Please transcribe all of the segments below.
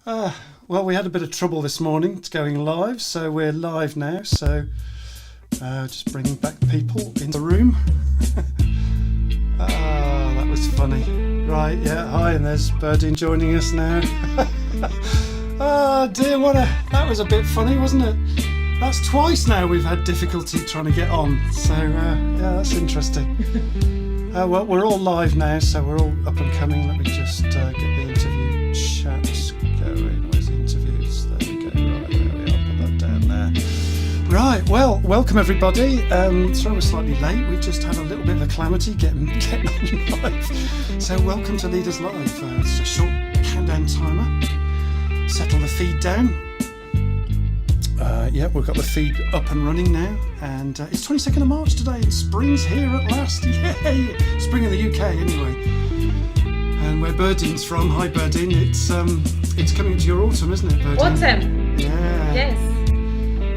Well, we had a bit of trouble this morning going live, so we're live now. So just bringing back people in the room. That was funny. Right, yeah, hi, and there's Birdie joining us now. Oh dear, that was a bit funny, wasn't it? That's twice now we've had difficulty trying to get on. So yeah, that's interesting. Well, we're all live now, so we're all up and coming. Let me just get the interview chat going. Where's the interviews? There we go. Right, there we are. Put that down there. Right, well, welcome everybody. Sorry we're slightly late. We've just had a little bit of a calamity getting on live. So welcome to Leaderslive. It's a short countdown timer. Settle the feed down. Yeah, we've got the feed up and running now, and it's 22nd of March today, and spring's here at last. Yay! Spring in the UK, anyway. And where Birdine's from, hi Birdine, it's coming into your autumn, isn't it, Birdine? Autumn. Yeah. Yes.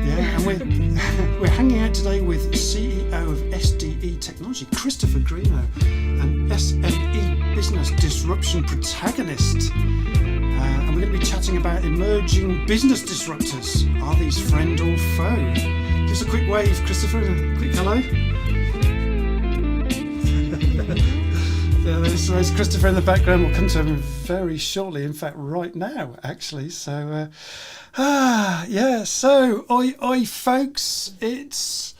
Yeah, and we're hanging out today with CEO of SDE Technology, Christopher Greenough, and SME Business Disruption protagonist. And we're going to be chatting about emerging business disruptors. Are these friend or foe? Give us a quick wave, Christopher, and a quick hello. Yeah, there's Christopher in the background. We'll come to him very shortly, in fact, right now, actually. So, yeah, so, oi, folks, it's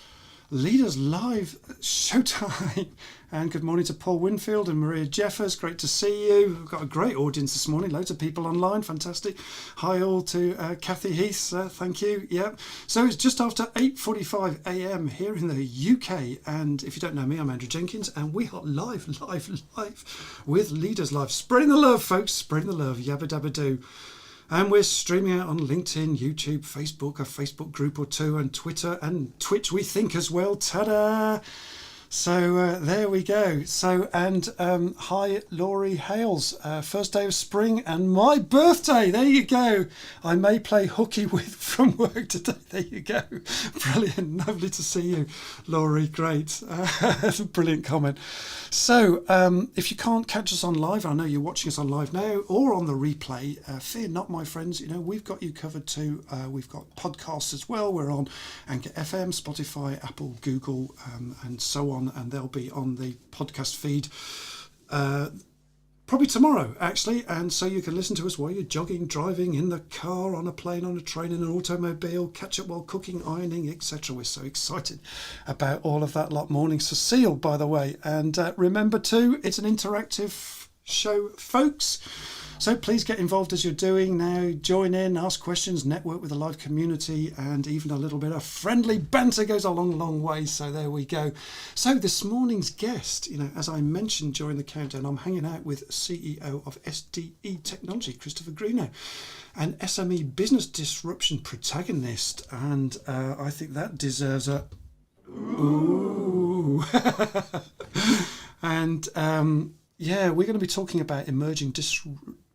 Leaderslive showtime. And good morning to Paul Winfield and Maria Jeffers. Great to see you. We've got a great audience this morning. Loads of people online. Fantastic. Hi all to Kathy Heath. Thank you. Yep. So it's just after 8:45 a.m. here in the UK. And if you don't know me, I'm Andrew Jenkins. And we are live with Leaderslive. Spreading the love, folks. Spreading the love. Yabba dabba doo. And we're streaming out on LinkedIn, YouTube, Facebook, a Facebook group or two, and Twitter and Twitch, we think, as well. Ta-da! So there we go. So, and hi Laurie Hales, first day of spring and my birthday. There you go. I may play hooky from work today. There you go. Brilliant. Lovely to see you, Laurie. Great. That's a brilliant comment. So if you can't catch us on live, I know you're watching us on live now or on the replay, fear not, my friends. You know, we've got you covered too. We've got podcasts as well. We're on Anchor FM, Spotify, Apple, Google, and so on. And they'll be on the podcast feed probably tomorrow, actually. And so you can listen to us while you're jogging, driving, in the car, on a plane, on a train, in an automobile, catch up while cooking, ironing, etc. We're so excited about all of that lot. Morning Cecile, by the way. And remember too, it's an interactive show, folks. So please get involved as you're doing now. Join in, ask questions, network with the live community, and even a little bit of friendly banter goes a long, long way. So there we go. So this morning's guest, you know, as I mentioned during the countdown, I'm hanging out with CEO of SDE Technology, Christopher Greenough, an SME business disruption protagonist. And I think that deserves a ooh. And yeah, we're going to be talking about emerging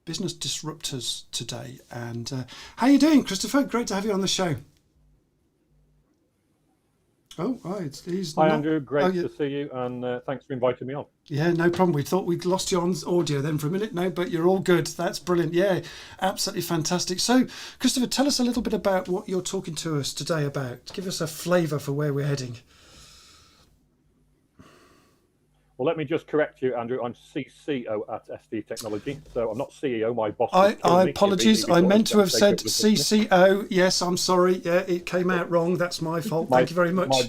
business disruptors today. And how are you doing, Christopher? Great to have you on the show. Oh, right. Hi, Andrew. Great to see you, and thanks for inviting me on. Yeah, no problem. We thought we'd lost you on audio then for a minute. No, but you're all good. That's brilliant. Yeah, absolutely fantastic. So, Christopher, tell us a little bit about what you're talking to us today about. Give us a flavour for where we're heading. Well, let me just correct you, Andrew. I'm CCO at SDE Technology, so I'm not CEO. My boss. I apologise. I meant to have said CCO. Yes, I'm sorry. Yeah, it came out wrong. That's my fault. Thank you very much. My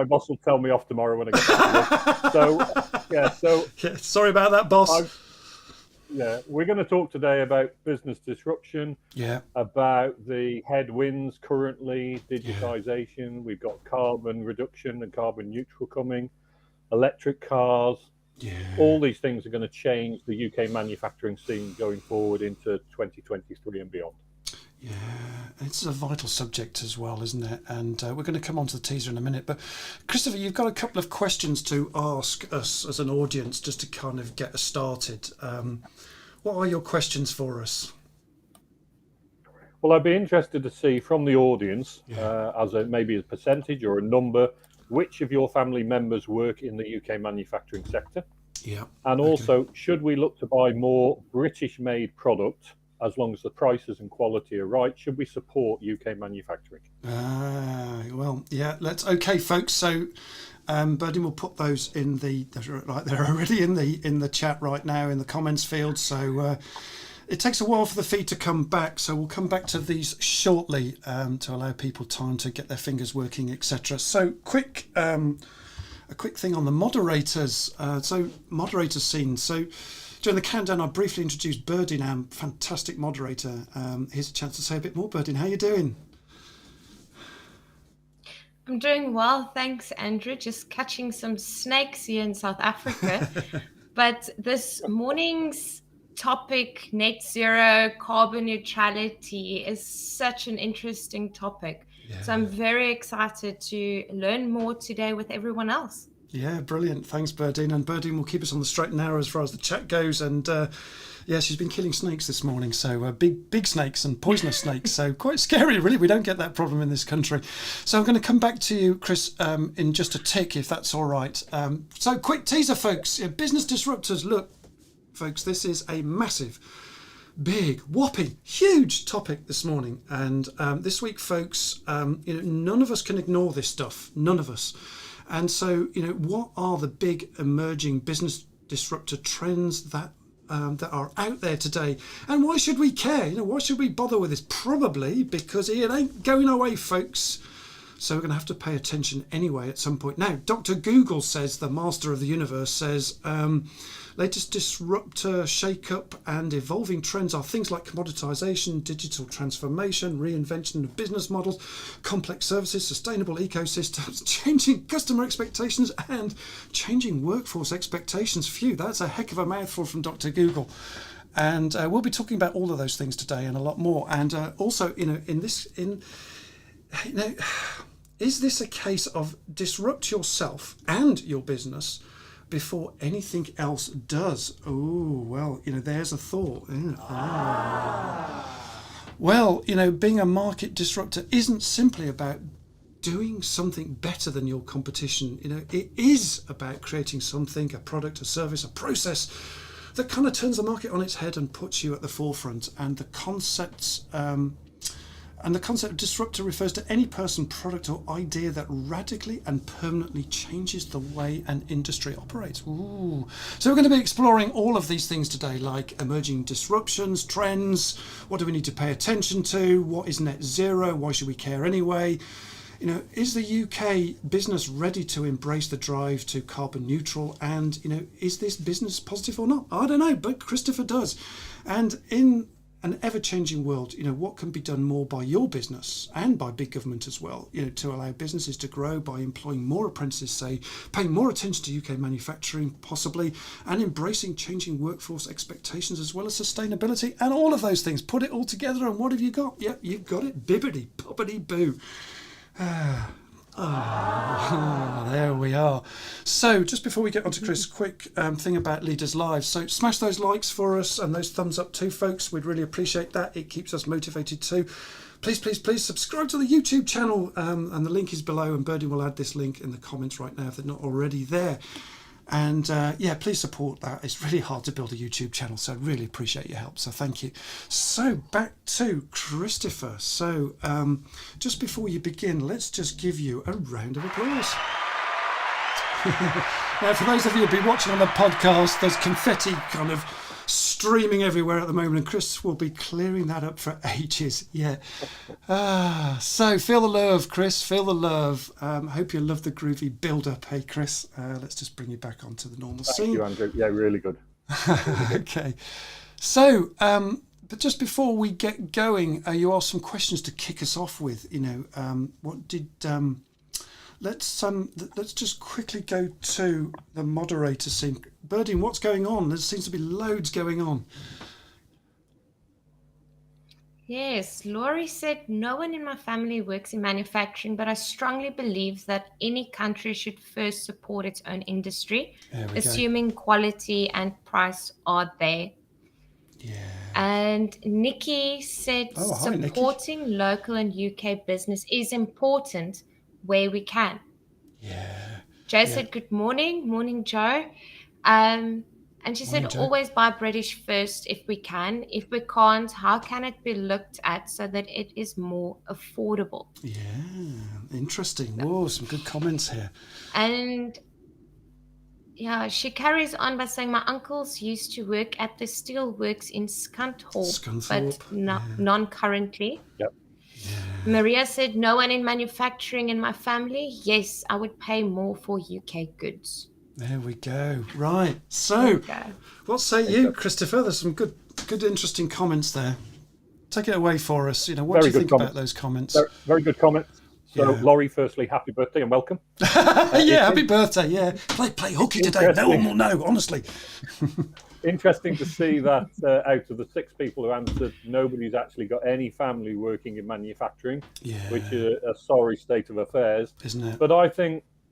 boss will tell me off tomorrow when I get back to work. So yeah, sorry about that, boss. We're going to talk today about business disruption. Yeah. About the headwinds currently, digitisation. Yeah. We've got carbon reduction and carbon neutral coming. Electric cars, all these things are going to change the UK manufacturing scene going forward into 2023 and beyond. Yeah, it's a vital subject as well, isn't it? And we're going to come on to the teaser in a minute. But Christopher, you've got a couple of questions to ask us as an audience just to kind of get us started. What are your questions for us? Well, I'd be interested to see from the audience, as maybe a percentage or a number, which of your family members work in the UK manufacturing sector? Yeah. And also, should we look to buy more British-made product as long as the prices and quality are right. Should we support UK manufacturing? Well, yeah, okay, folks. So Birdie will put those in they're already in the chat right now in the comments field. So it takes a while for the feed to come back, so we'll come back to these shortly to allow people time to get their fingers working, etc. So a quick thing on the moderators. So moderator scene. So during the countdown, I briefly introduced Birdie, now fantastic moderator. Here's a chance to say a bit more. Birdie, how you doing? I'm doing well, thanks, Andrew. Just catching some snakes here in South Africa. But this morning's topic, net zero, carbon neutrality, is such an interesting topic. Yeah. So I'm very excited to learn more today with everyone else. Yeah, brilliant. Thanks, Birdine. And Birdine will keep us on the straight and narrow as far as the chat goes. And yeah, she's been killing snakes this morning. So big snakes and poisonous snakes. So quite scary, really. We don't get that problem in this country. So I'm going to come back to you, Chris, in just a tick, if that's all right. So quick teaser, folks. Business Disruptors. Look, folks, this is a massive, big, whopping, huge topic this morning. And this week, folks, none of us can ignore this stuff. None of us. And so, what are the big emerging business disruptor trends that are out there today? And why should we care? Why should we bother with this? Probably because it ain't going away, folks. So we're going to have to pay attention anyway at some point. Now, Dr. Google says, the master of the universe says, latest disruptor, shake-up and evolving trends are things like commoditisation, digital transformation, reinvention of business models, complex services, sustainable ecosystems, changing customer expectations and changing workforce expectations. Phew, that's a heck of a mouthful from Dr. Google. And we'll be talking about all of those things today and a lot more. And also, is this a case of disrupt yourself and your business before anything else does? Oh, well, there's a thought. Well, being a market disruptor isn't simply about doing something better than your competition. It is about creating something, a product, a service, a process that kind of turns the market on its head and puts you at the forefront. And the concept of disruptor refers to any person, product or idea that radically and permanently changes the way an industry operates. Ooh. So we're going to be exploring all of these things today, like emerging disruptions, trends, what do we need to pay attention to, what is net zero, why should we care anyway? Is the UK business ready to embrace the drive to carbon neutral? And, is this business positive or not? I don't know, but Christopher does. And in an ever-changing world, what can be done more by your business and by big government as well, to allow businesses to grow by employing more apprentices, say, paying more attention to UK manufacturing, possibly, and embracing changing workforce expectations as well as sustainability and all of those things. Put it all together and what have you got? Yep, you've got it. Bibbidi, bobbidi, boo. There we are. So just before we get on to Chris, quick thing about Leaderslive. So smash those likes for us and those thumbs up too, folks. We'd really appreciate that. It keeps us motivated too. Please subscribe to the YouTube channel, and the link is below, and Birdie will add this link in the comments right now if they're not already there. And yeah, please support that. It's really hard to build a YouTube channel, so I really appreciate your help. So thank you. So back to Christopher. So just before you begin, let's just give you a round of applause. Now, for those of you who've been watching on the podcast, there's confetti kind of streaming everywhere at the moment, and Chris will be clearing that up for ages. Yeah. So feel the love, Chris. Feel the love. Hope you love the groovy build-up. Hey, Chris. Let's just bring you back onto the normal scene. Thank you, Andrew. Yeah, really good. Okay. So, but just before we get going, you asked some questions to kick us off with. What did? Let's just quickly go to the moderator scene. Birdie, what's going on? There seems to be loads going on. Yes, Laurie said, no one in my family works in manufacturing, but I strongly believe that any country should first support its own industry, assuming quality and price are there. Yeah. And Nikki said, supporting Nikki. Local and UK business is important where we can. Yeah. Joe said, good morning. Morning, Joe. And And she Morning, said, Joe. always buy British first if we can. If we can't, how can it be looked at so that it is more affordable? Yeah, interesting. Whoa, some good comments here. And yeah, she carries on by saying, my uncles used to work at the steelworks in Scunthorpe, but none currently. Yep. Yeah. Maria said, no one in manufacturing in my family. Yes, I would pay more for UK goods. There we go. Right. So, what say you, Christopher? There's some good, interesting comments there. Take it away for us. You know, what do you think about those comments? Very good comments. So, Laurie, firstly, happy birthday and welcome. Yeah, happy birthday. Yeah, play hooky today. No one will know, honestly. Interesting to see that out of the 6 people who answered, nobody's actually got any family working in manufacturing, which is a sorry state of affairs, isn't it? But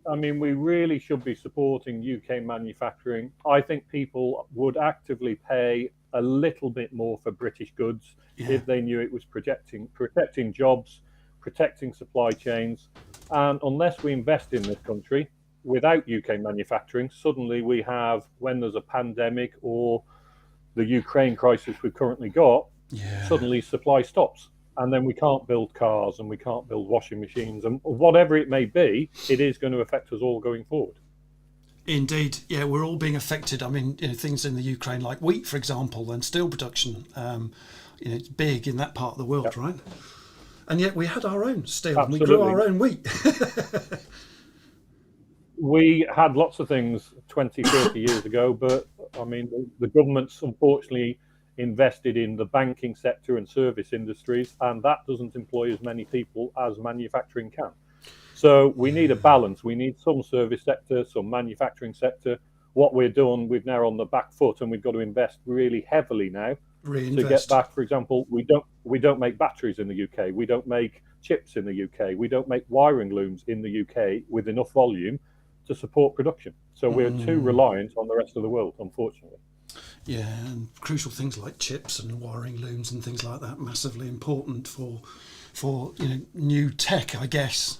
I mean, we really should be supporting UK manufacturing. I think people would actively pay a little bit more for British goods if they knew it was protecting jobs, protecting supply chains. And unless we invest in this country, without UK manufacturing, suddenly we have, when there's a pandemic or the Ukraine crisis we've currently got, suddenly supply stops. And then we can't build cars and we can't build washing machines and whatever it may be, it is going to affect us all going forward. Indeed. Yeah, we're all being affected. I mean, you know, things in the Ukraine like wheat, for example, and steel production, you know, it's big in that part of the world, right? And yet we had our own steel and we grew our own wheat. We had lots of things 20, 30 years ago, but I mean, the government's unfortunately invested in the banking sector and service industries, and that doesn't employ as many people as manufacturing can. So we need a balance. We need some service sector, some manufacturing sector. What we're doing, we've now on the back foot, and we've got to invest really heavily now to get back. For example, we don't make batteries in the UK. We don't make chips in the UK. We don't make wiring looms in the UK with enough volume to support production. So we're too reliant on the rest of the world, unfortunately. Yeah, and crucial things like chips and wiring looms and things like that, massively important for you know, new tech, I guess,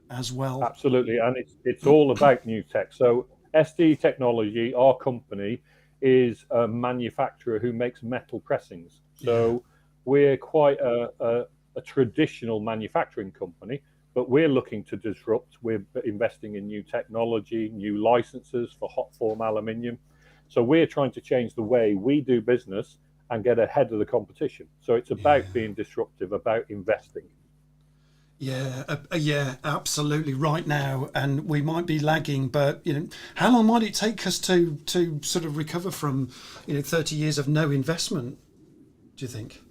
as well. Absolutely, and it's all about new tech. So SD Technology, our company, is a manufacturer who makes metal pressings. So we're quite a traditional manufacturing company, but we're looking to disrupt. We're investing in new technology, new licenses for hot form aluminium. So we're trying to change the way we do business and get ahead of the competition. So it's about being disruptive, about investing. Yeah, absolutely. Right now, and we might be lagging, but you know, how long might it take us to sort of recover from, you know, 30 years of no investment? Do you think?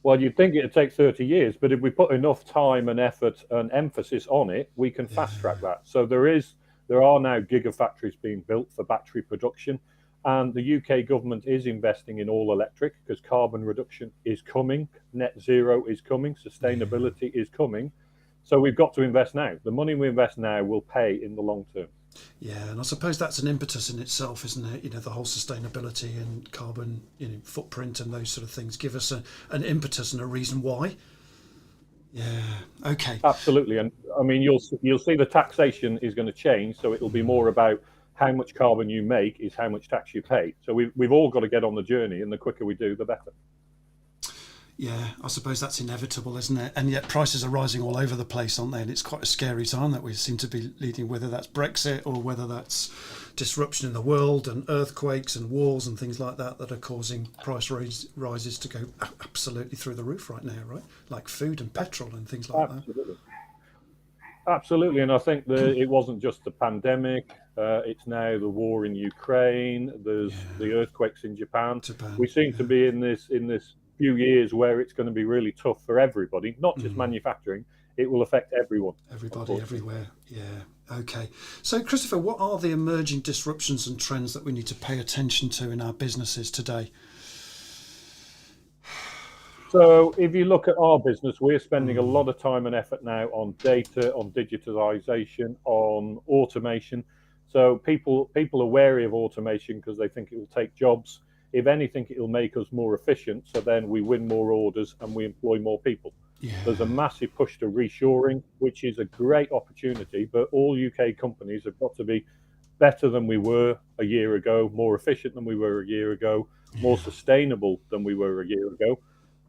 Well, you'd think it'd take 30 years, but if we put enough time and effort and emphasis on it, we can fast track that. So there are now gigafactories being built for battery production, and the UK government is investing in all electric because carbon reduction is coming, net zero is coming, sustainability is coming. So we've got to invest now. The money we invest now will pay in the long term. Yeah, and I suppose that's an impetus in itself, isn't it? You know, the whole sustainability and carbon, you know, footprint and those sort of things give us an impetus and a reason why. Yeah. Okay. Absolutely, and I mean, you'll see the taxation is going to change, so it'll be more about how much carbon you make is how much tax you pay. So we've all got to get on the journey, and the quicker we do, the better. Yeah, I suppose that's inevitable, isn't it? And yet prices are rising all over the place, aren't they? And it's quite a scary time that we seem to be leading, whether that's Brexit or whether that's disruption in the world and earthquakes and wars and things like that are causing price rises to go absolutely through the roof right now, right? Like food and petrol and things like that. Absolutely, and I think it wasn't just the pandemic. It's now the war in Ukraine. There's the earthquakes in Japan. We seem to be in this few years where it's going to be really tough for everybody, not just manufacturing. It will affect everyone. Everybody, everywhere. Yeah. Okay. So, Christopher, what are the emerging disruptions and trends that we need to pay attention to in our businesses today? So if you look at our business, we're spending a lot of time and effort now on data, on digitalization, on automation. So people are wary of automation because they think it will take jobs. If anything, it'll make us more efficient. So then we win more orders and we employ more people. Yeah. There's a massive push to reshoring, which is a great opportunity, but all UK companies have got to be better than we were a year ago, more efficient than we were a year ago, more sustainable than we were a year ago.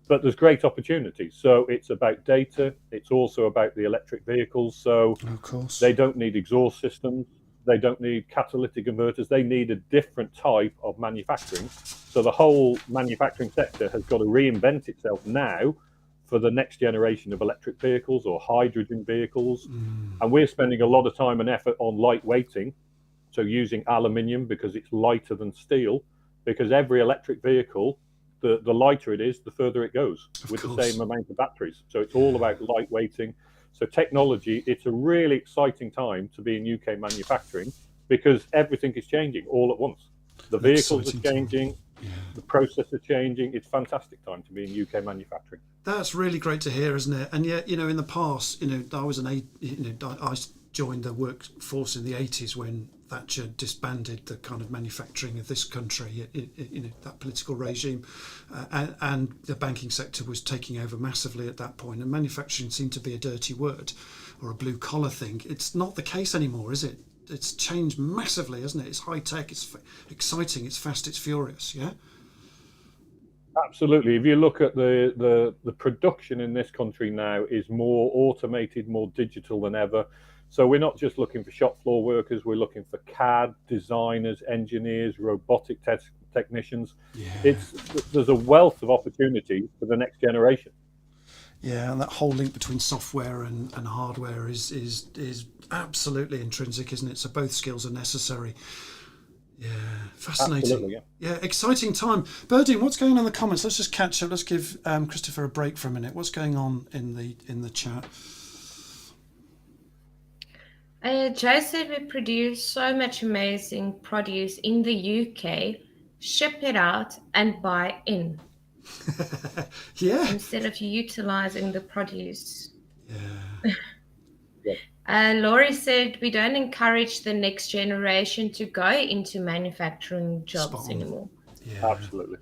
But there's great opportunities. So it's about data. It's also about the electric vehicles. So of course, they don't need exhaust systems. They don't need catalytic converters. They need a different type of manufacturing. So the whole manufacturing sector has got to reinvent itself now for the next generation of electric vehicles or hydrogen vehicles. And we're spending a lot of time and effort on lightweighting. So using aluminium because it's lighter than steel, because every electric vehicle, the lighter it is, the further it goes with the same amount of batteries. So it's all about lightweighting. So technology, it's a really exciting time to be in UK manufacturing because everything is changing all at once. The vehicles are changing, the process are changing. It's a fantastic time to be in UK manufacturing. That's really great to hear, isn't it? And yet, in the past, I joined the workforce in the 80s when Thatcher disbanded the kind of manufacturing of this country, that political regime, and the banking sector was taking over massively at that point, and manufacturing seemed to be a dirty word or a blue collar thing. It's not the case anymore, is it? It's changed massively, hasn't it? It's high tech, it's exciting, it's fast, it's furious, yeah? Absolutely. If you look at the production in this country now is more automated, more digital than ever. So we're not just looking for shop floor workers, we're looking for CAD designers, engineers, robotic technicians. There's a wealth of opportunity for the next generation. Yeah, and that whole link between software and hardware is absolutely intrinsic, isn't it? So both skills are necessary. Yeah, fascinating. Absolutely, yeah, exciting time. Berdine, what's going on in the comments? Let's just catch up. Let's give Christopher a break for a minute. What's going on in the chat? Joe said we produce so much amazing produce in the UK, ship it out and buy in. Yeah. Instead of utilizing the produce. Yeah. Laurie said we don't encourage the next generation to go into manufacturing jobs anymore. Yeah, absolutely.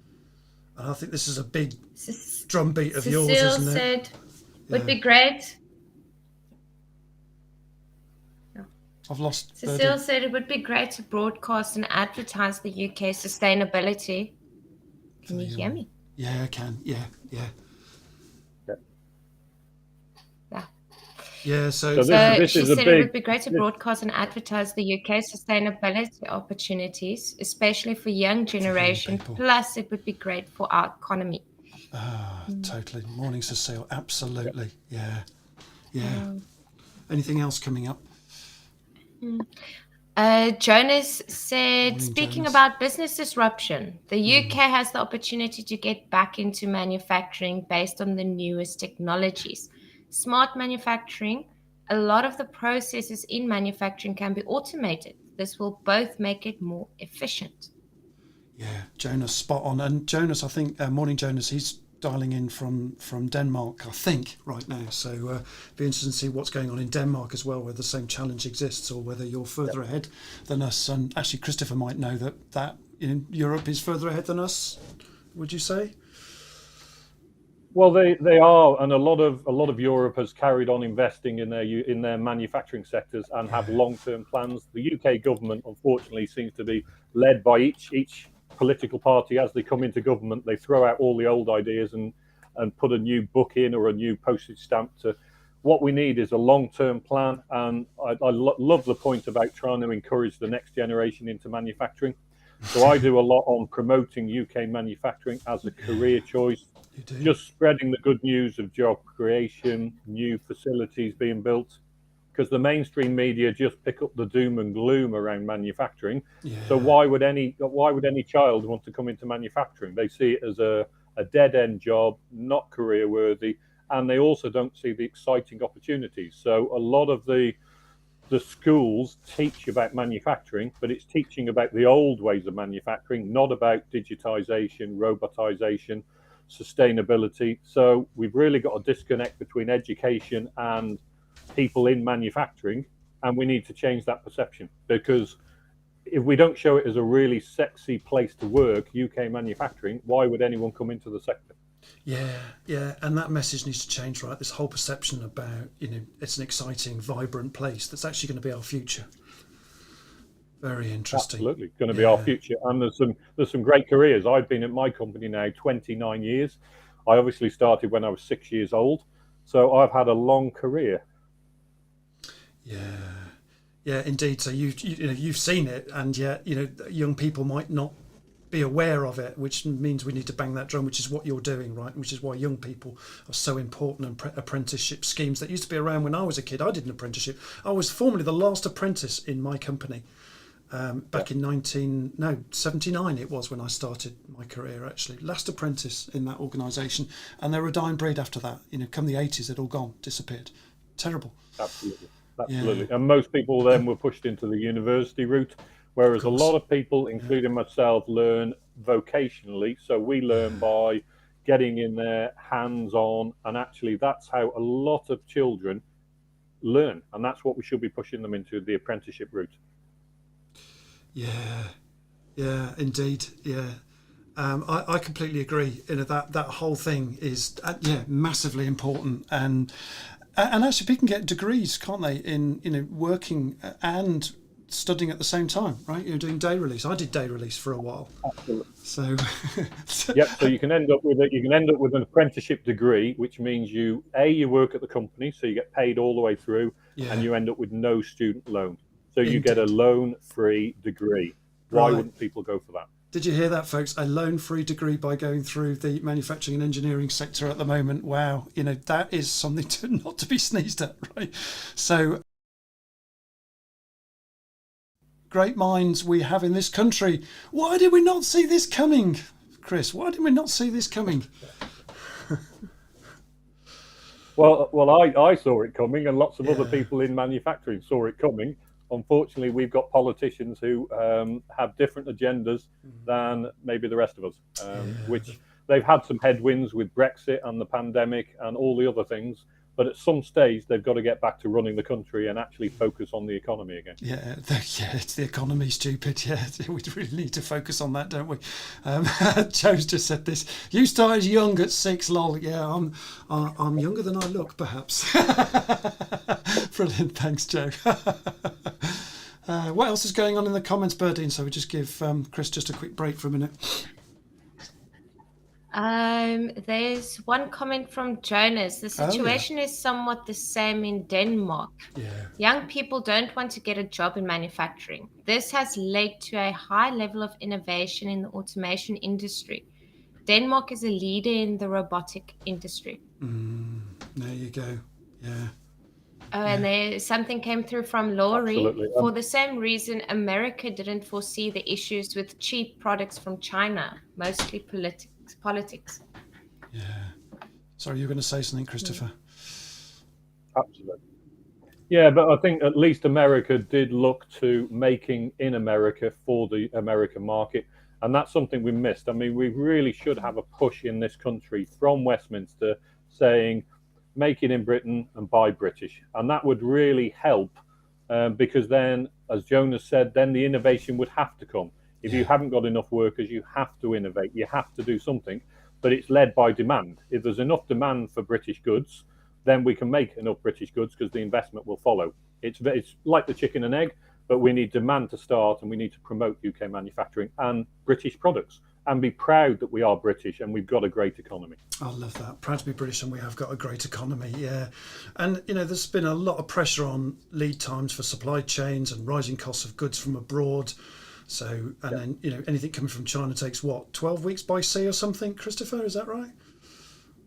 And I think this is a big drumbeat of yours, Cecile isn't it? said would be great. I've lost. Cecile said it would be great to broadcast and advertise the UK sustainability. Can you hear me? Yeah, I can. Yeah. Yeah, so this she is said it would be great to broadcast and advertise the UK sustainability opportunities, especially for young generation. Plus, it would be great for our economy. Totally. Morning, Cecile. Absolutely. Yeah. Anything else coming up? Jonas said, speaking about business disruption, the UK has the opportunity to get back into manufacturing based on the newest technologies. Smart manufacturing, a lot of the processes in manufacturing can be automated. This will both make it more efficient. Yeah, Jonas, spot on. And Jonas, I think, morning Jonas, he's dialing in from Denmark, I think, right now. So be interested to see what's going on in Denmark as well, whether the same challenge exists or whether you're further ahead than us. And actually, Christopher might know that Europe is further ahead than us, would you say? Well, they are, and a lot of Europe has carried on investing in their manufacturing sectors and have long-term plans. The UK government, unfortunately, seems to be led by each political party as they come into government. They throw out all the old ideas and put a new book in or a new postage stamp. What we need is a long-term plan, and I love the point about trying to encourage the next generation into manufacturing. So I do a lot on promoting UK manufacturing as a career choice. Just spreading the good news of job creation, new facilities being built, because the mainstream media just pick up the doom and gloom around manufacturing. So why would any child want to come into manufacturing? They see it as a dead-end job, not career worthy, and they also don't see the exciting opportunities. So a lot of the schools teach about manufacturing, but it's teaching about the old ways of manufacturing, not about digitization, robotization, sustainability. So we've really got a disconnect between education and people in manufacturing, and we need to change that perception, because if we don't show it as a really sexy place to work, UK manufacturing, why would anyone come into the sector? Yeah, and that message needs to change, right? This whole perception about, it's an exciting, vibrant place that's actually going to be our future. Very interesting. Absolutely, going to be our future. And there's some great careers. I've been at my company now 29 years. I obviously started when I was 6 years old, so I've had a long career. Yeah, indeed. So you've seen it, and yet young people might not be aware of it, which means we need to bang that drum, which is what you're doing, right? Which is why young people are so important, and apprenticeship schemes that used to be around when I was a kid. I did an apprenticeship. I was formerly the last apprentice in my company. Back in 79 it was when I started my career, actually. Last apprentice in that organisation, and they were a dying breed after that. Come the 80s, they'd all gone, disappeared. Terrible. Absolutely. And most people then were pushed into the university route, whereas a lot of people, including myself, learn vocationally. So we learn by getting in there, hands-on, and actually that's how a lot of children learn, and that's what we should be pushing them into, the apprenticeship route. Yeah, indeed. Yeah, I completely agree. That whole thing is massively important, and actually people can get degrees, can't they, in working and studying at the same time, right? Doing day release. I did day release for a while. Absolutely. So so you can end up with an apprenticeship degree, which means you work at the company, so you get paid all the way through, and you end up with no student loan. So you get a loan-free degree. Why wouldn't people go for that? Did you hear that, folks? A loan-free degree by going through the manufacturing and engineering sector at the moment. Wow, that is something not to be sneezed at, right? So, great minds we have in this country. Why did we not see this coming, Chris? Why did we not see this coming? Well, I saw it coming, and lots of other people in manufacturing saw it coming. Unfortunately, we've got politicians who have different agendas than maybe the rest of us, which they've had some headwinds with Brexit and the pandemic and all the other things. But at some stage, they've got to get back to running the country and actually focus on the economy again. Yeah, it's the economy, stupid. Yeah, we really need to focus on that, don't we? Joe's just said this. You started young at 6, lol. Yeah, I'm younger than I look, perhaps. Brilliant, thanks, Joe. What else is going on in the comments, Berdine? So we just give Chris just a quick break for a minute. There's one comment from Jonas. The situation is somewhat the same in Denmark. Young people don't want to get a job in manufacturing. This has led to a high level of innovation in the automation industry. Denmark is a leader in the robotic industry. There you go. Yeah. And something came through from Laurie. Absolutely. For the same reason, America didn't foresee the issues with cheap products from China, mostly politics. Yeah. Sorry, you were going to say something, Christopher? Absolutely. Yeah, but I think at least America did look to making in America for the American market. And that's something we missed. I mean, we really should have a push in this country from Westminster saying, make it in Britain and buy British. And that would really help because then, as Jonas said, then the innovation would have to come. If you haven't got enough workers, you have to innovate. You have to do something, but it's led by demand. If there's enough demand for British goods, then we can make enough British goods because the investment will follow. It's like the chicken and egg, but we need demand to start, and we need to promote UK manufacturing and British products and be proud that we are British and we've got a great economy. I love that. Proud to be British and we have got a great economy, yeah. And, there's been a lot of pressure on lead times for supply chains and rising costs of goods from abroad. So, and then, anything coming from China takes 12 weeks by sea or something, Christopher, is that right?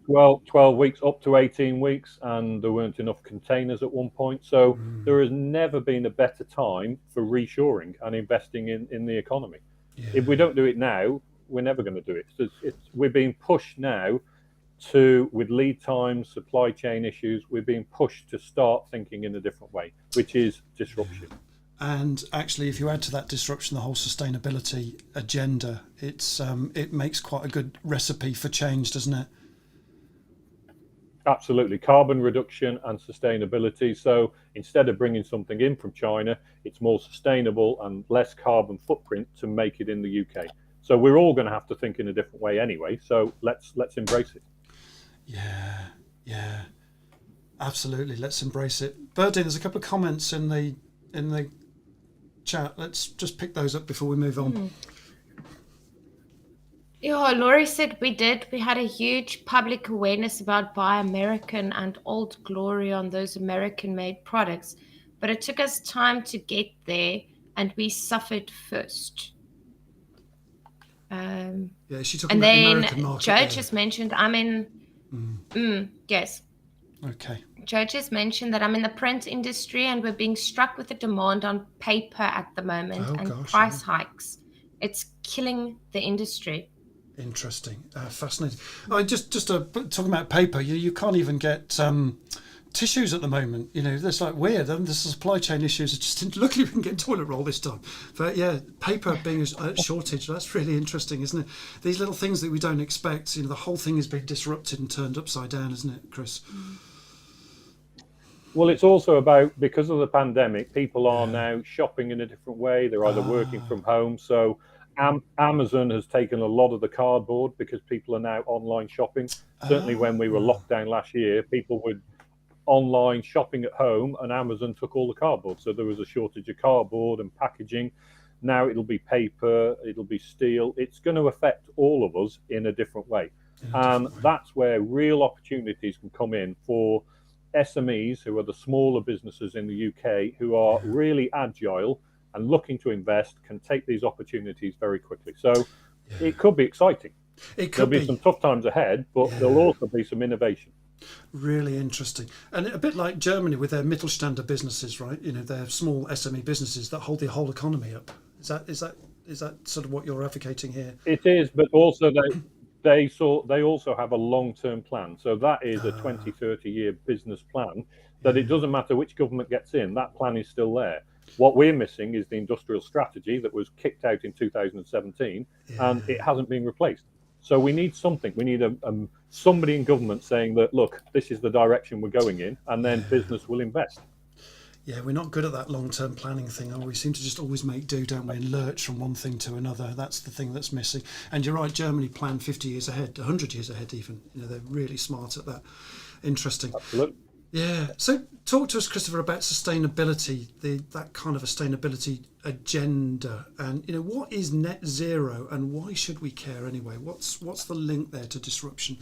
Well, 12 weeks up to 18 weeks, and there weren't enough containers at one point. So there has never been a better time for reshoring and investing in the economy. Yeah. If we don't do it now, we're never going to do it. We're being pushed now with lead times, supply chain issues, we're being pushed to start thinking in a different way, which is disruption. And actually, if you add to that disruption the whole sustainability agenda, it makes quite a good recipe for change, doesn't it? Absolutely. Carbon reduction and sustainability. So instead of bringing something in from China, it's more sustainable and less carbon footprint to make it in the UK. So we're all going to have to think in a different way anyway. So let's embrace it. Yeah, absolutely. Let's embrace it. Berdine, there's a couple of comments in the chat. Let's just pick those up before we move on. Yeah, Laurie said we did. We had a huge public awareness about Buy American and Old Glory on those American-made products, but it took us time to get there, and we suffered first. Yeah, she's talking And about the then American market. Joe there. just mentioned I'm in. Yes. Okay. Joe just mentioned that I'm in the print industry, and we're being struck with the demand on paper at the moment price hikes. It's killing the industry. Interesting, fascinating. Just talking about paper, you can't even get tissues at the moment. That's like weird. The supply chain issues are just luckily we can get toilet roll this time. But yeah, paper being a shortage, that's really interesting, isn't it? These little things that we don't expect. The whole thing has been disrupted and turned upside down, isn't it, Chris? Well, it's also about, because of the pandemic, people are now shopping in a different way. They're either working from home. So Amazon has taken a lot of the cardboard because people are now online shopping. Certainly when we were locked down last year, people were online shopping at home, and Amazon took all the cardboard. So there was a shortage of cardboard and packaging. Now it'll be paper, it'll be steel. It's going to affect all of us in a different way. And that's where real opportunities can come in for SMEs, who are the smaller businesses in the UK, who are really agile and looking to invest, can take these opportunities very quickly. So it could be exciting. There'll be some tough times ahead, but there'll also be some innovation. Really interesting. And a bit like Germany with their Mittelstand businesses, right? Their small SME businesses that hold the whole economy up. Is that sort of what you're advocating here? It is, but also they also have a long-term plan. So that is a 20, 30-year business plan that it doesn't matter which government gets in, that plan is still there. What we're missing is the industrial strategy that was kicked out in 2017, and it hasn't been replaced. So we need something. We need somebody in government saying that, look, this is the direction we're going in, and then business will invest. Yeah, we're not good at that long-term planning thing. We seem to just always make do, don't we, and lurch from one thing to another. That's the thing that's missing. And you're right, Germany planned 50 years ahead, 100 years ahead even. They're really smart at that. Interesting. Absolutely. Yeah. So talk to us, Christopher, about sustainability, that kind of a sustainability agenda. And, what is net zero and why should we care anyway? What's the link there to disruption?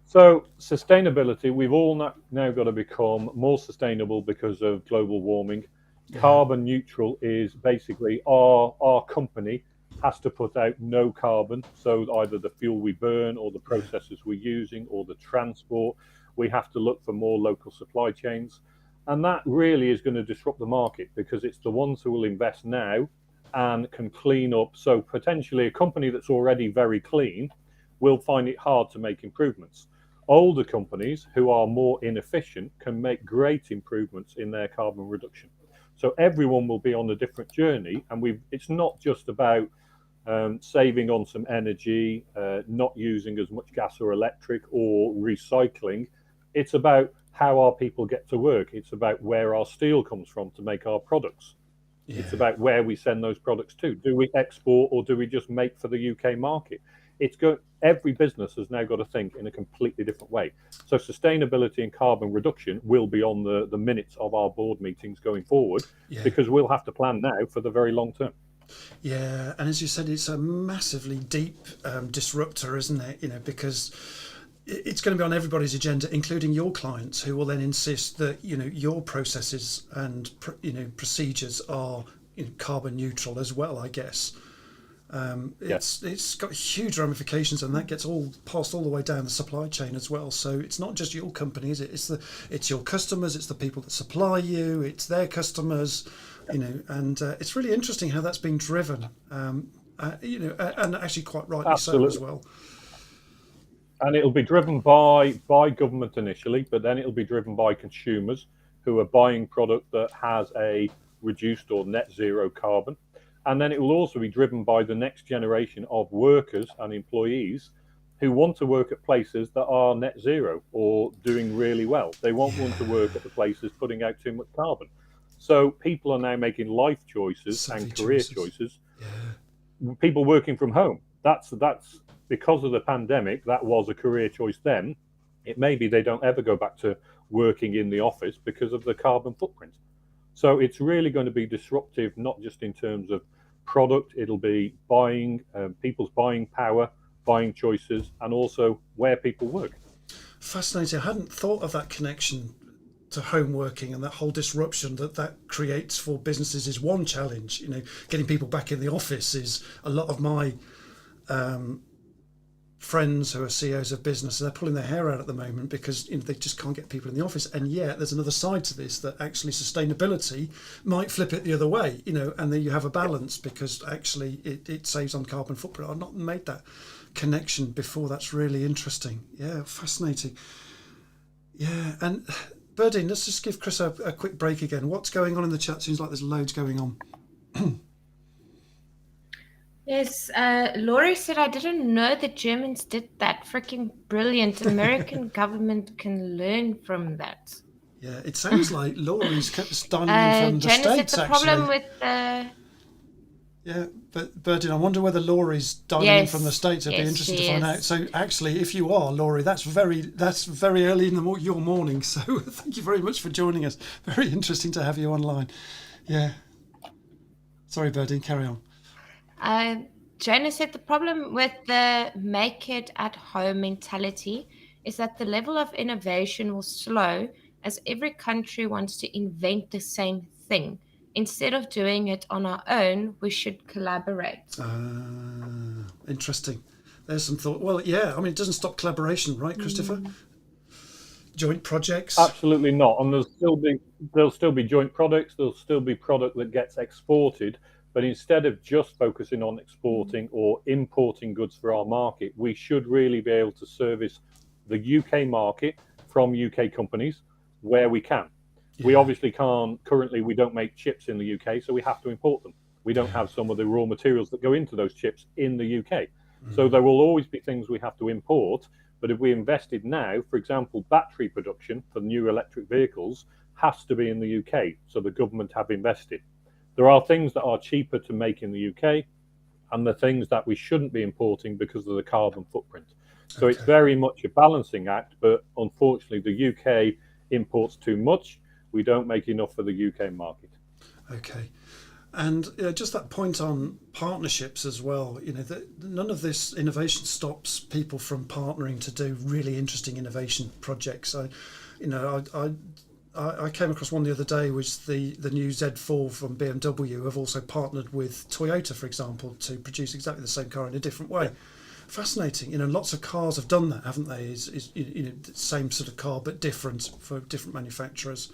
So sustainability, we've all now got to become more sustainable because of global warming. Carbon neutral is basically our company has to put out no carbon. So either the fuel we burn or the processes we're using or the transport, we have to look for more local supply chains. And that really is going to disrupt the market because it's the ones who will invest now and can clean up. So potentially a company that's already very clean will find it hard to make improvements. Older companies who are more inefficient can make great improvements in their carbon reduction. So everyone will be on a different journey, and it's not just about saving on some energy, not using as much gas or electric or recycling. It's about how our people get to work. It's about where our steel comes from to make our products. It's about where we send those products to. Do we export or do we just make for the UK market? Every business has now got to think in a completely different way. So sustainability and carbon reduction will be on the minutes of our board meetings going forward because we'll have to plan now for the very long term. Yeah, and as you said, it's a massively deep disruptor, isn't it? Because it's going to be on everybody's agenda, including your clients, who will then insist that your processes and procedures are carbon neutral as well, I guess. It's got huge ramifications, and that gets all passed all the way down the supply chain as well. So it's not just your company, is it? It's your customers, it's the people that supply you, it's their customers, and it's really interesting how that's being driven, and actually quite rightly Absolutely. so as well. And it'll be driven by government initially, but then it'll be driven by consumers who are buying product that has a reduced or net zero carbon. And then it will also be driven by the next generation of workers and employees who want to work at places that are net zero or doing really well. They won't want to work at the places putting out too much carbon. So people are now making life choices and career choices. People working from home. That's because of the pandemic, that was a career choice then. It may be they don't ever go back to working in the office because of the carbon footprint. So it's really going to be disruptive, not just in terms of product, it'll be buying, people's buying power, buying choices, and also where people work. Fascinating. I hadn't thought of that connection to home working, and that whole disruption that creates for businesses is one challenge. Getting people back in the office is a lot of my friends who are CEOs of business, and they're pulling their hair out at the moment because they just can't get people in the office. And yet there's another side to this, that actually sustainability might flip it the other way, and then you have a balance because actually it saves on carbon footprint. I've not made that connection before. That's really interesting. Yeah, fascinating. Yeah, and Berdine, let's just give Chris a quick break again. What's going on in the chat? Seems like there's loads going on. Yes, Laurie said, I didn't know the Germans did that. Freaking brilliant. American government can learn from that. Yeah, it sounds like Laurie's dialing in from the Janice States, said the actually. problem with Yeah, but Berdine, I wonder whether Laurie's dialing in from the States. It'd be interesting to find out. So actually, if you are, Laurie, that's very early in your morning. So thank you very much for joining us. Very interesting to have you online. Yeah. Sorry, Berdine, carry on. Jana said the problem with the make it at home mentality is that the level of innovation will slow as every country wants to invent the same thing. Instead of doing it on our own, we should collaborate. Interesting. There's some thought. Well, yeah, I mean, it doesn't stop collaboration, right, Christopher? Joint projects? Absolutely not. And there'll still be joint products. There'll still be product that gets exported. But instead of just focusing on exporting or importing goods for our market, we should really be able to service the UK market from UK companies where we can. Yeah. We obviously can't, currently we don't make chips in the UK, so we have to import them. We don't have some of the raw materials that go into those chips in the UK. So there will always be things we have to import. But if we invested now, for example, battery production for new electric vehicles has to be in the UK. So the government have invested. There are things that are cheaper to make in the UK, and the things that we shouldn't be importing because of the carbon footprint. So It's very much a balancing act, but unfortunately the UK imports too much. We don't make enough for the UK market. Okay. And just that point on partnerships as well, none of this innovation stops people from partnering to do really interesting innovation projects. I came across one the other day, was the new Z4 from BMW have also partnered with Toyota, for example, to produce exactly the same car in a different way. Fascinating. Lots of cars have done that, haven't they? Is the same sort of car but different for different manufacturers,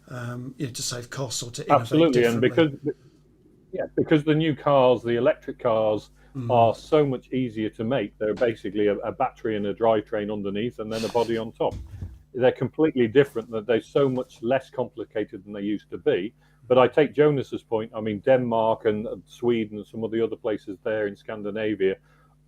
to save costs or to innovate. Absolutely, differently. and because the new cars, the electric cars, are so much easier to make. They're basically a battery and a drivetrain underneath, and then a body on top. They're completely different, that they're so much less complicated than they used to be. But I take Jonas's point. I mean, Denmark and Sweden and some of the other places there in Scandinavia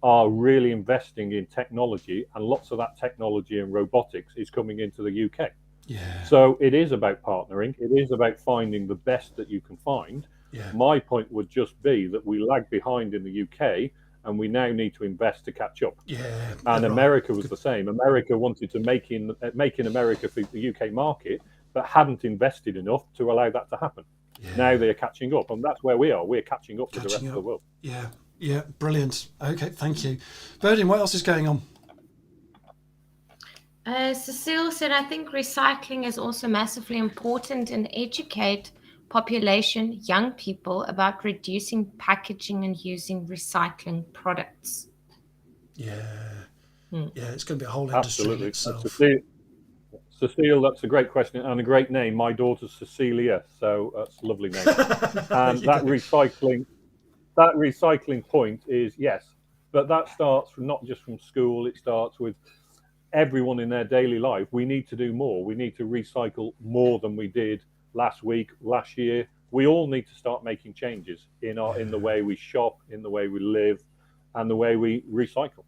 are really investing in technology, and lots of that technology and robotics is coming into the UK. Yeah. So it is about partnering. It is about finding the best that you can find. Yeah. My point would just be that we lag behind in the UK, and we now need to invest to catch up. Yeah, and America was the same. America wanted to make in America for the UK market, but hadn't invested enough to allow that to happen. Yeah. Now they're catching up, and that's where we are. We're catching up with the rest of the world. Yeah, brilliant. Okay, thank you. Berdine, what else is going on? Cecile said, I think recycling is also massively important, and educate population, young people, about reducing packaging and using recycling products. Yeah, it's going to be a whole industry in itself. Cecile, that's a great question and a great name. My daughter's Cecilia, so that's a lovely name. And that recycling point is, yes, but that starts from not just from school. It starts with everyone in their daily life. We need to do more. We need to recycle more than we did last week, last year. We all need to start making changes in the way we shop, in the way we live, and the way we recycle.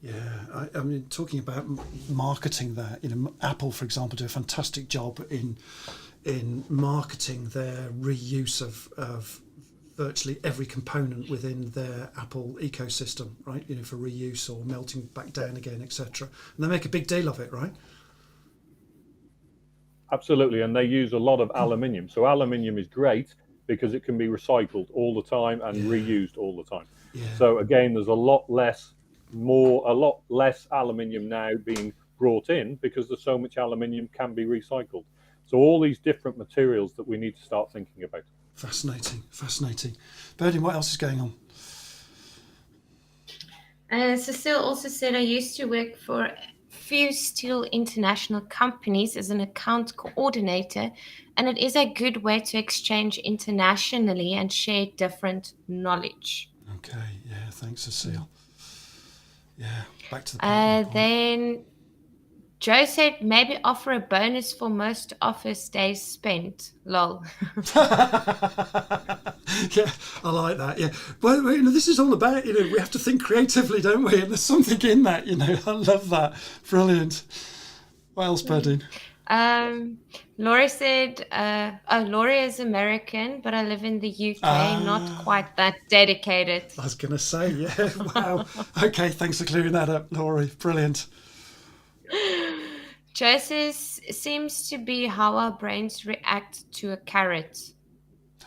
Yeah, I mean, talking about marketing that, Apple, for example, do a fantastic job in marketing their reuse of virtually every component within their Apple ecosystem, right? For reuse or melting back down again, etc. And they make a big deal of it, right? Absolutely, and they use a lot of aluminium. So aluminium is great because it can be recycled all the time and reused all the time. So again, there's a lot less aluminium now being brought in because there's so much aluminium can be recycled. So all these different materials that we need to start thinking about. Fascinating, fascinating. Birdie, what else is going on? Cecile also said, I used to work for a few steel international companies as an account coordinator, and it is a good way to exchange internationally and share different knowledge. Okay, yeah, thanks, Cecile. Yeah, back to the then Joe said maybe offer a bonus for most office days spent. Lol. Yeah, I like that. Yeah, well, this is all about, we have to think creatively, don't we? And there's something in that, I love that. Brilliant. What else, Birdie? Laura said, Laura is American, but I live in the UK, not quite that dedicated. I was going to say, yeah, wow. Okay, thanks for clearing that up, Laurie. Brilliant. Joseph seems to be how our brains react to a carrot.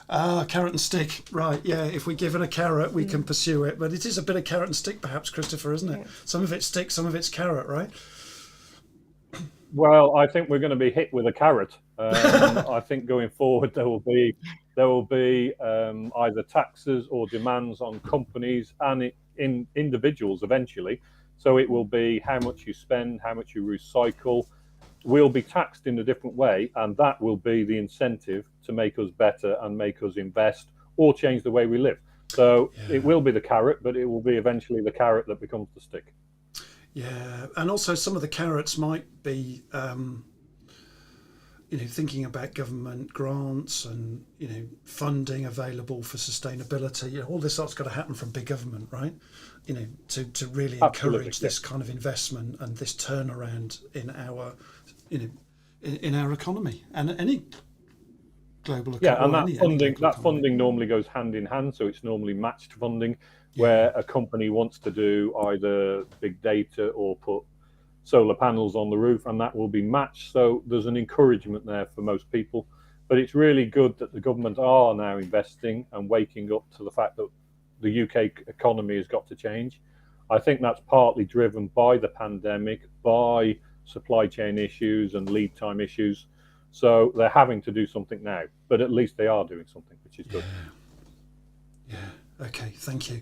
Carrot and stick. Right, yeah. If we're given a carrot, we can pursue it. But it is a bit of carrot and stick, perhaps, Christopher, isn't it? Yeah. Some of it's stick, some of it's carrot, right? Well, I think we're going to be hit with a carrot. I think going forward there will be either taxes or demands on companies and in individuals eventually. So it will be how much you spend, how much you recycle. We'll be taxed in a different way, and that will be the incentive to make us better and make us invest or change the way we live. So it will be the carrot, but it will be eventually the carrot that becomes the stick. Yeah, and also some of the carrots might be, thinking about government grants and, funding available for sustainability. All this stuff's got to happen from big government, right? To really encourage this kind of investment and this turnaround in our, in our economy and any global economy. Yeah, and that funding normally goes hand in hand. So it's normally matched funding, where a company wants to do either big data or put solar panels on the roof, and that will be matched. So there's an encouragement there for most people. But it's really good that the government are now investing and waking up to the fact that the UK economy has got to change. I think that's partly driven by the pandemic, by supply chain issues and lead time issues. So they're having to do something now, but at least they are doing something, which is good. Yeah. Okay, thank you.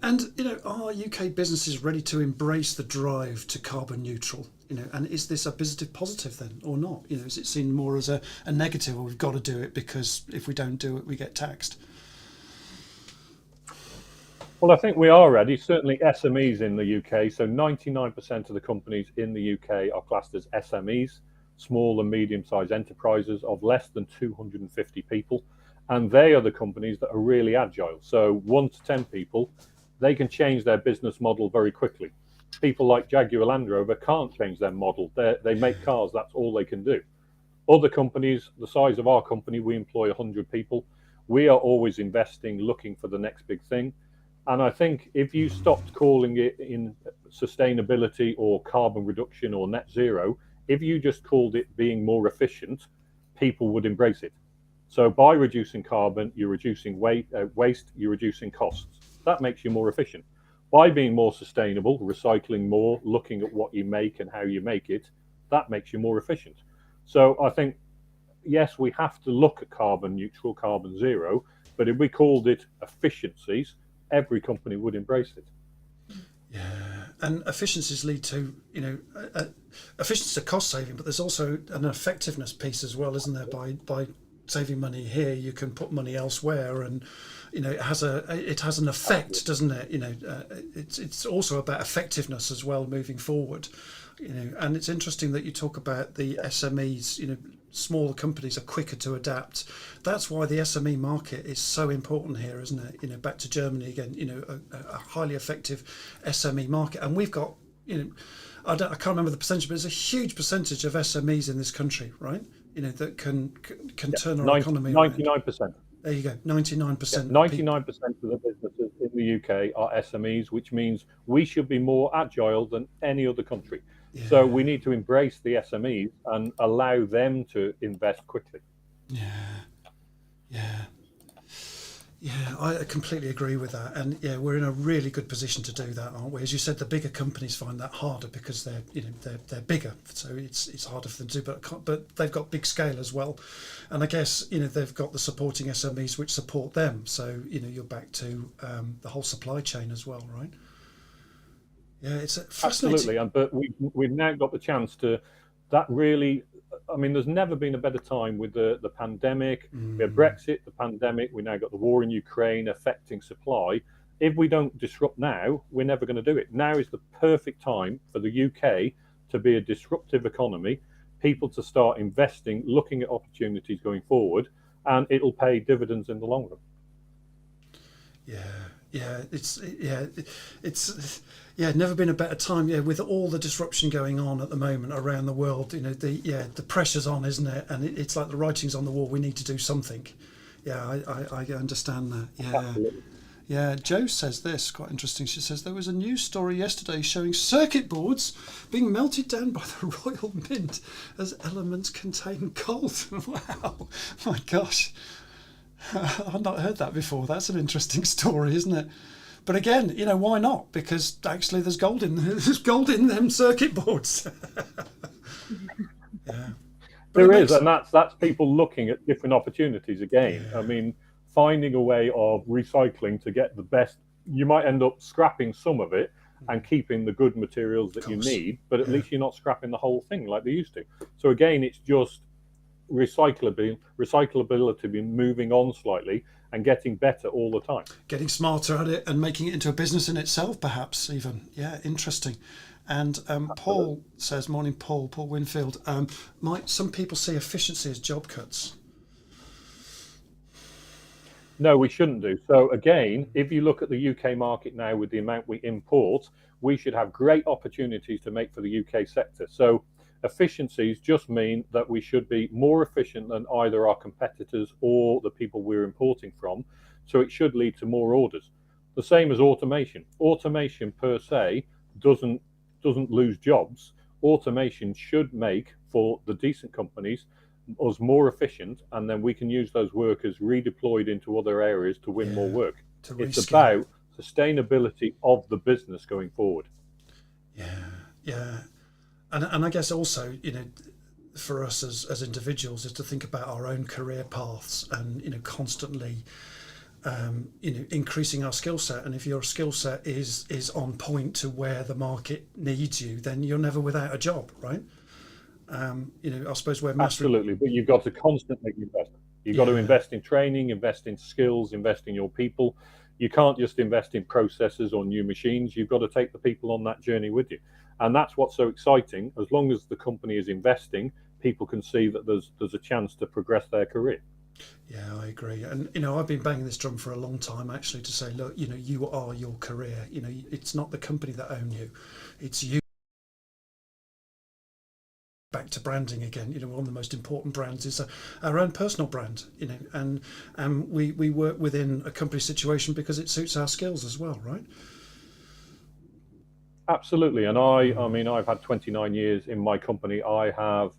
And, are UK businesses ready to embrace the drive to carbon neutral? And is this a positive then or not? Is it seen more as a negative, or we've got to do it because if we don't do it, we get taxed? Well, I think we are ready. Certainly SMEs in the UK. So 99% of the companies in the UK are classed as SMEs, small and medium-sized enterprises of less than 250 people. And they are the companies that are really agile. So 1 to 10 people, they can change their business model very quickly. People like Jaguar Land Rover can't change their model. They make cars, that's all they can do. Other companies, the size of our company, we employ 100 people. We are always investing, looking for the next big thing. And I think if you stopped calling it in sustainability or carbon reduction or net zero, if you just called it being more efficient, people would embrace it. So by reducing carbon, you're reducing waste, you're reducing costs. That makes you more efficient. By being more sustainable, recycling more, looking at what you make and how you make it, that makes you more efficient. So I think, yes, we have to look at carbon neutral, carbon zero, but if we called it efficiencies, every company would embrace it. Yeah, and efficiencies lead to, efficiency is a cost saving, but there's also an effectiveness piece as well, isn't there? By saving money here, you can put money elsewhere, and it has an effect, doesn't it? It's also about effectiveness as well moving forward. And it's interesting that you talk about the SMEs. Smaller companies are quicker to adapt. That's why the SME market is so important here, isn't it? Back to Germany again. A highly effective SME market, and we've got I can't remember the percentage, but there's a huge percentage of SMEs in this country, right? That can turn our economy around. 99%. There you go, 99%. 99% of the businesses in the UK are SMEs, which means we should be more agile than any other country. So we need to embrace the SMEs and allow them to invest quickly. Yeah, I completely agree with that, and yeah, we're in a really good position to do that, aren't we? As you said, the bigger companies find that harder because they're bigger, so it's harder for them to do. But they've got big scale as well, and I guess they've got the supporting SMEs which support them. So you're back to the whole supply chain as well, right? Yeah, it's fascinating. Absolutely, but we've now got the chance to. That really, I mean, there's never been a better time with the pandemic. We had Brexit, the pandemic. We now got the war in Ukraine affecting supply. If we don't disrupt now, we're never going to do it. Now is the perfect time for the UK to be a disruptive economy, people to start investing, looking at opportunities going forward, and it'll pay dividends in the long run. It's never been a better time. Yeah, with all the disruption going on at the moment around the world, the pressure's on, isn't it? And it's like the writing's on the wall. We need to do something. Yeah, I understand that. Yeah. Absolutely. Yeah, Jo says this, quite interesting. She says there was a news story yesterday showing circuit boards being melted down by the Royal Mint as elements contain gold. Wow, my gosh. I've not heard that before. That's an interesting story, isn't it? But again, why not? Because actually there's gold in them circuit boards. Yeah. There is, and that's people looking at different opportunities again. Yeah. I mean, finding a way of recycling to get the best. You might end up scrapping some of it and keeping the good materials that you need, but at least you're not scrapping the whole thing like they used to. So again, it's just recyclability being moving on slightly and getting better all the time. Getting smarter at it and making it into a business in itself, perhaps even. Yeah, interesting. And Paul says, morning, Paul Winfield. Might some people see efficiency as job cuts? No, we shouldn't do. So again, if you look at the UK market now with the amount we import, we should have great opportunities to make for the UK sector. So efficiencies just mean that we should be more efficient than either our competitors or the people we're importing from. So it should lead to more orders. The same as automation. Automation per se doesn't lose jobs. Automation should make for the decent companies us more efficient, and then we can use those workers redeployed into other areas to win more work. It's about sustainability of the business going forward. Yeah. And I guess also, for us as individuals is to think about our own career paths and, constantly, increasing our skill set. And if your skill set is on point to where the market needs you, then you're never without a job, right? I suppose we're absolutely, but you've got to constantly invest. You've got to invest in training, invest in skills, invest in your people. You can't just invest in processes or new machines. You've got to take the people on that journey with you. And that's what's so exciting. As long as the company is investing, people can see that there's a chance to progress their career. Yeah, I agree. And, I've been banging this drum for a long time, actually, to say, look, you are your career. It's not the company that own you. It's you. Back to branding again, one of the most important brands is our own personal brand, and we work within a company situation because it suits our skills as well, right? Absolutely. And I mean, I've had 29 years in my company. I have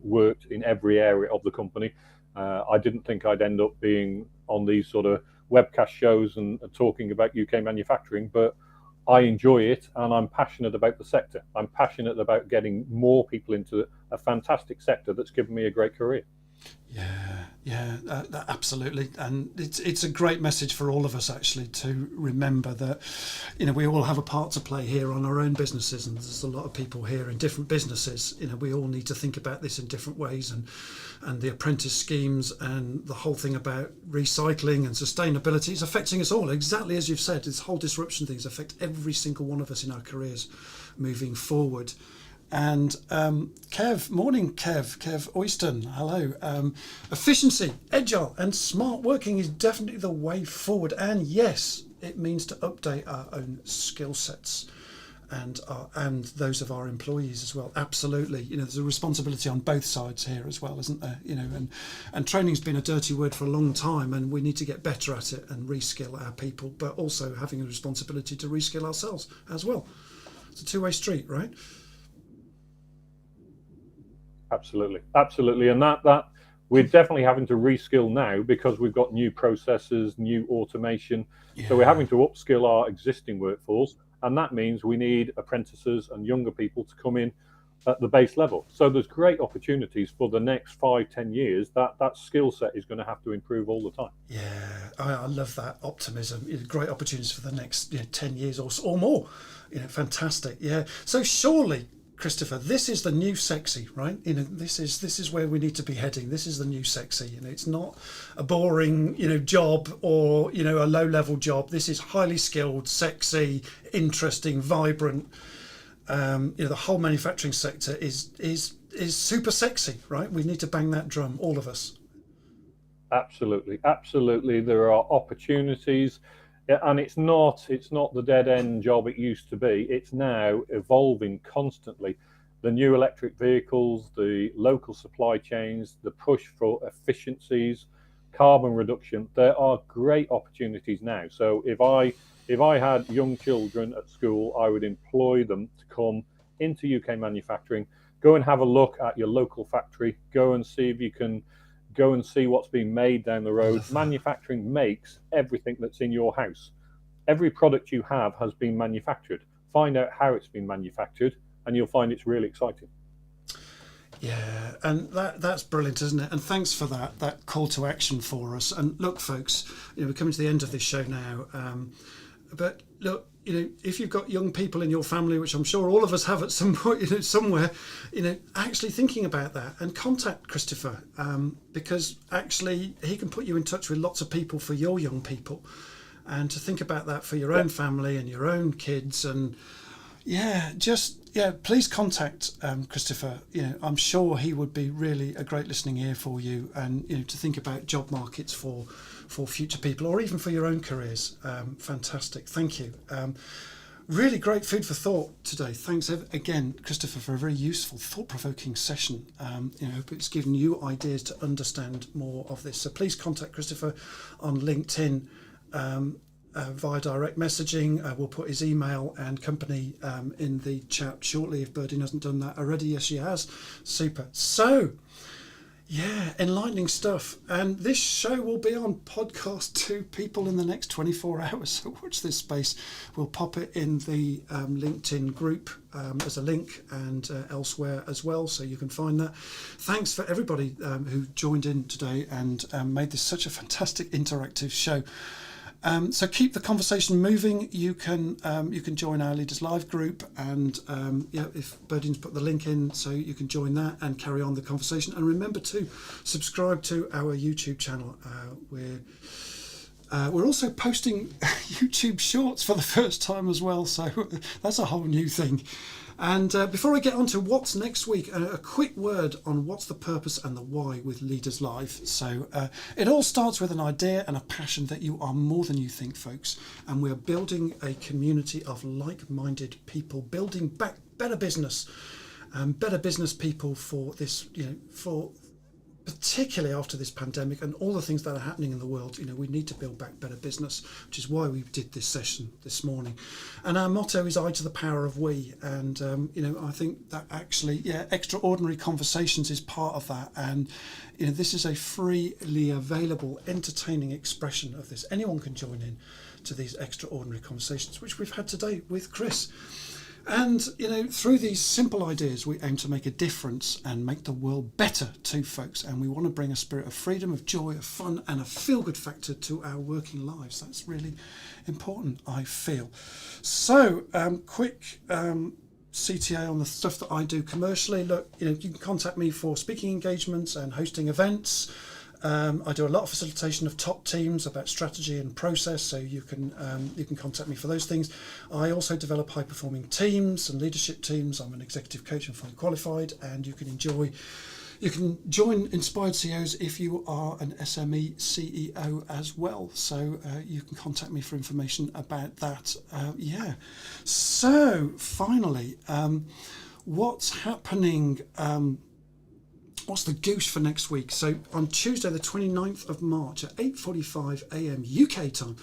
worked in every area of the company. I didn't think I'd end up being on these sort of webcast shows and talking about UK manufacturing, but I enjoy it, and I'm passionate about the sector. I'm passionate about getting more people into a fantastic sector that's given me a great career. Yeah, absolutely. And it's a great message for all of us, actually, to remember that, we all have a part to play here on our own businesses, and there's a lot of people here in different businesses. We all need to think about this in different ways, and the apprentice schemes and the whole thing about recycling and sustainability is affecting us all. Exactly as you've said, this whole disruption things affect every single one of us in our careers moving forward. And Kev, morning Kev Oyston, hello. Efficiency, agile and smart working is definitely the way forward. And yes, it means to update our own skill sets and those of our employees as well. Absolutely. There's a responsibility on both sides here as well, isn't there? And training's been a dirty word for a long time, and we need to get better at it and reskill our people, but also having a responsibility to reskill ourselves as well. It's a two-way street, right? Absolutely, and that we're definitely having to reskill now because we've got new processes, new automation. So we're having to upskill our existing workforce, and that means we need apprentices and younger people to come in at the base level. So there's great opportunities for the next 5-10 years. That skill set is going to have to improve all the time. Yeah, I love that optimism. Great opportunities for the next 10 years or more. Fantastic. Yeah. So surely, Christopher, this is the new sexy, right? This is where we need to be heading. This is the new sexy. It's not a boring, job or a low-level job. This is highly skilled, sexy, interesting, vibrant. The whole manufacturing sector is super sexy, right? We need to bang that drum, all of us. Absolutely. There are opportunities, and it's not the dead end job it used to be. It's now evolving constantly. The new electric vehicles, the local supply chains, the push for efficiencies, carbon reduction. There are great opportunities now. So if I had young children at school, I would employ them to come into UK manufacturing, go and have a look at your local factory, go and see if you can go and see what's being made down the road. Manufacturing makes everything that's in your house. Every product you have has been manufactured. Find out how it's been manufactured, and you'll find it's really exciting. Yeah, and that's brilliant, isn't it? And thanks for that call to action for us. And look, folks, we're coming to the end of this show now. But look, if you've got young people in your family, which I'm sure all of us have at some point, somewhere, actually thinking about that, and contact Christopher, because actually he can put you in touch with lots of people for your young people, and to think about that for your own family and your own kids. And please contact Christopher. I'm sure he would be really a great listening ear for you, and to think about job markets for future people, or even for your own careers. Fantastic. Thank you. Really great food for thought today. Thanks again, Christopher, for a very useful, thought-provoking session. Hope it's given you ideas to understand more of this. So please contact Christopher on LinkedIn via direct messaging. We'll put his email and company in the chat shortly if Birdie hasn't done that already. Yes, she has. Super. So, enlightening stuff. And this show will be on podcast to people in the next 24 hours. So watch this space. We'll pop it in the LinkedIn group as a link, and elsewhere as well, so you can find that. Thanks for everybody who joined in today and made this such a fantastic interactive show. So keep the conversation moving. You can join our Leaderslive group, and if Birdie's put the link in, so you can join that and carry on the conversation. And remember to subscribe to our YouTube channel. We're also posting YouTube shorts for the first time as well, so that's a whole new thing. And before I get on to what's next week, a quick word on what's the purpose and the why with Leaderslive. So it all starts with an idea and a passion that you are more than you think, folks. And we're building a community of like-minded people, building back better business people for this, for particularly after this pandemic and all the things that are happening in the world. We need to build back better business, which is why we did this session this morning. And our motto is I to the power of we. And I think that actually extraordinary conversations is part of that. And this is a freely available entertaining expression of this. Anyone can join in to these extraordinary conversations, which we've had today with Chris. And through these simple ideas, we aim to make a difference and make the world better too, folks. And we want to bring a spirit of freedom, of joy, of fun, and a feel-good factor to our working lives. That's really important, I feel. So, quick CTA on the stuff that I do commercially. Look, you can contact me for speaking engagements and hosting events. I do a lot of facilitation of top teams about strategy and process, so you can contact me for those things. I also develop high-performing teams and leadership teams. I'm an executive coach and fully qualified, and you can join Inspired CEOs if you are an SME CEO as well. So you can contact me for information about that. So finally, what's happening? What's the goose for next week? So on Tuesday, the 29th of March at 8:45 a.m. UK time,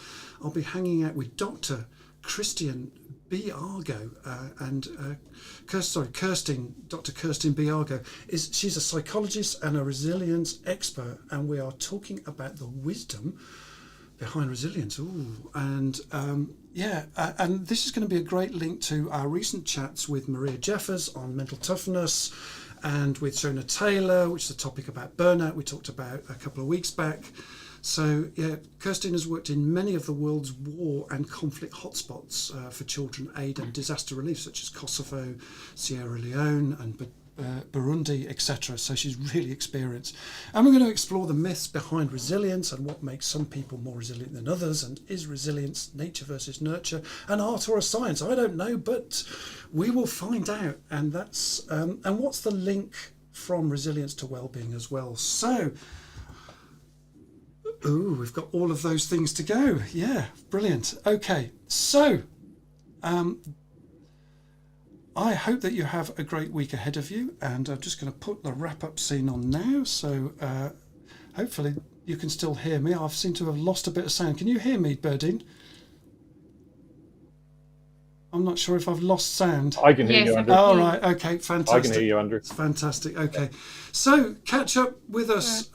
I'll be hanging out with Dr. Christian Biargo, and Kirsten, Dr. Kirsten Biargo, she's a psychologist and a resilience expert, and we are talking about the wisdom behind resilience. And this is going to be a great link to our recent chats with Maria Jeffers on mental toughness, and with Shona Taylor, which is a topic about burnout we talked about a couple of weeks back. So yeah, Kirsten has worked in many of the world's war and conflict hotspots for children aid and disaster relief, such as Kosovo, Sierra Leone and Burundi, etc. So she's really experienced. And we're going to explore the myths behind resilience and what makes some people more resilient than others, and is resilience nature versus nurture, an art or a science? I don't know, but we will find out. And that's and what's the link from resilience to well-being as well? So we've got all of those things to go. Yeah, brilliant. Okay, so I hope that you have a great week ahead of you, and I'm just going to put the wrap-up scene on now, so hopefully you can still hear me. I seem to have lost a bit of sound. Can you hear me, Berdine? I'm not sure if I've lost sound. I can hear you, Andrew. All right, okay, fantastic. I can hear you, Andrew. It's fantastic. Okay, so catch up with us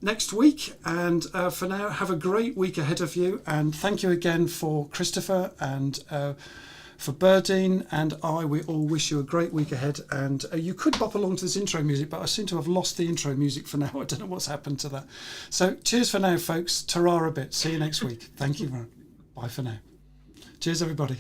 next week, and for now, have a great week ahead of you, and thank you again for Christopher and for Berdine and I. We all wish you a great week ahead, and you could bop along to this intro music, but I seem to have lost the intro music for now. I don't know what's happened to that. So cheers for now, folks. Ta-ra a bit. See you next week. Thank you. Bye for now. Cheers, everybody.